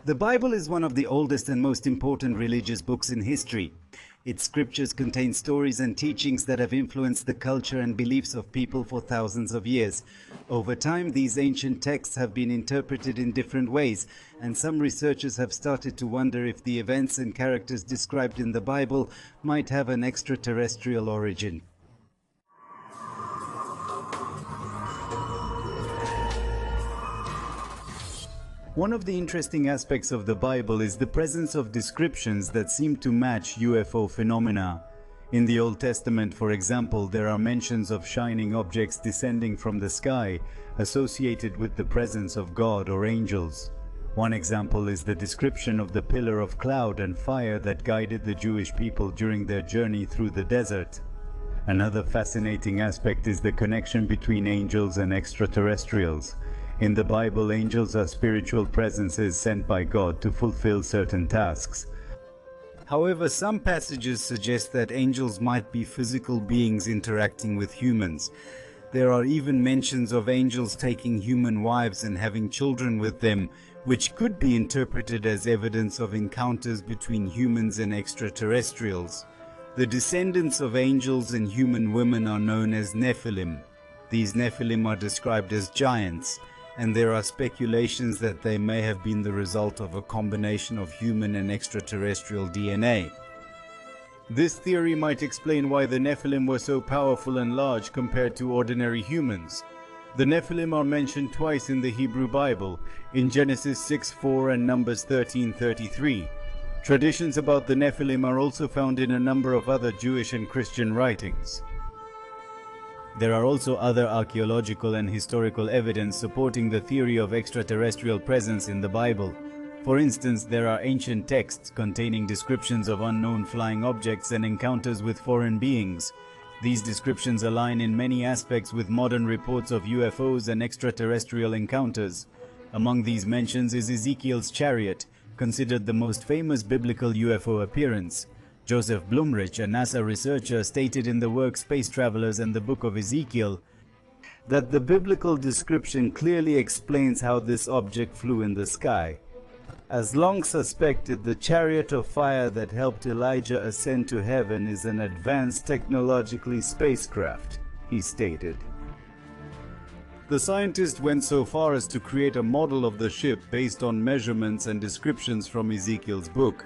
The Bible is one of the oldest and most important religious books in history. Its scriptures contain stories and teachings that have influenced the culture and beliefs of people for thousands of years. Over time, these ancient texts have been interpreted in different ways, and some researchers have started to wonder if the events and characters described in the Bible might have an extraterrestrial origin. One of the interesting aspects of the Bible is the presence of descriptions that seem to match UFO phenomena. In the Old Testament, for example, there are mentions of shining objects descending from the sky, associated with the presence of God or angels. One example is the description of the pillar of cloud and fire that guided the Jewish people during their journey through the desert. Another fascinating aspect is the connection between angels and extraterrestrials. In the Bible, angels are spiritual presences sent by God to fulfill certain tasks. However, some passages suggest that angels might be physical beings interacting with humans. There are even mentions of angels taking human wives and having children with them, which could be interpreted as evidence of encounters between humans and extraterrestrials. The descendants of angels and human women are known as Nephilim. These Nephilim are described as giants, and there are speculations that they may have been the result of a combination of human and extraterrestrial DNA. This theory might explain why the Nephilim were so powerful and large compared to ordinary humans. The Nephilim are mentioned twice in the Hebrew Bible, in Genesis 6:4 and Numbers 13:33. Traditions about the Nephilim are also found in a number of other Jewish and Christian writings. There are also other archaeological and historical evidence supporting the theory of extraterrestrial presence in the Bible. For instance, there are ancient texts containing descriptions of unknown flying objects and encounters with foreign beings. These descriptions align in many aspects with modern reports of UFOs and extraterrestrial encounters. Among these mentions is Ezekiel's chariot, considered the most famous biblical UFO appearance. Joseph Blumrich, a NASA researcher, stated in the work Space Travelers and the Book of Ezekiel that the biblical description clearly explains how this object flew in the sky. As long suspected, the chariot of fire that helped Elijah ascend to heaven is an advanced technologically spacecraft, he stated. The scientist went so far as to create a model of the ship based on measurements and descriptions from Ezekiel's book.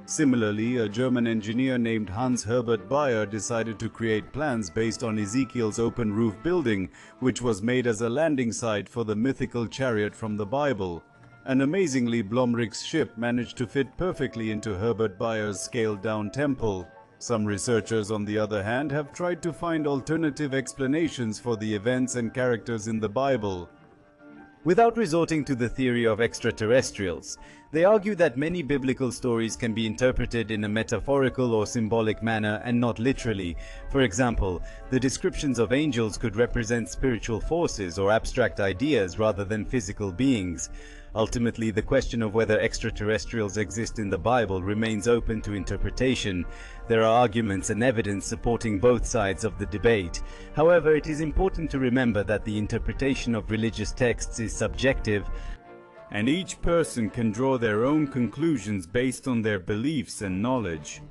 Similarly, a German engineer named Hans Herbert Bayer decided to create plans based on Ezekiel's open-roof building, which was made as a landing site for the mythical chariot from the Bible. And amazingly, Blomrich's ship managed to fit perfectly into Herbert Bayer's scaled-down temple. Some researchers, on the other hand, have tried to find alternative explanations for the events and characters in the Bible. Without resorting to the theory of extraterrestrials, they argue that many biblical stories can be interpreted in a metaphorical or symbolic manner and not literally. For example, the descriptions of angels could represent spiritual forces or abstract ideas rather than physical beings. Ultimately, the question of whether extraterrestrials exist in the Bible remains open to interpretation. There are arguments and evidence supporting both sides of the debate. However, it is important to remember that the interpretation of religious texts is subjective, and each person can draw their own conclusions based on their beliefs and knowledge.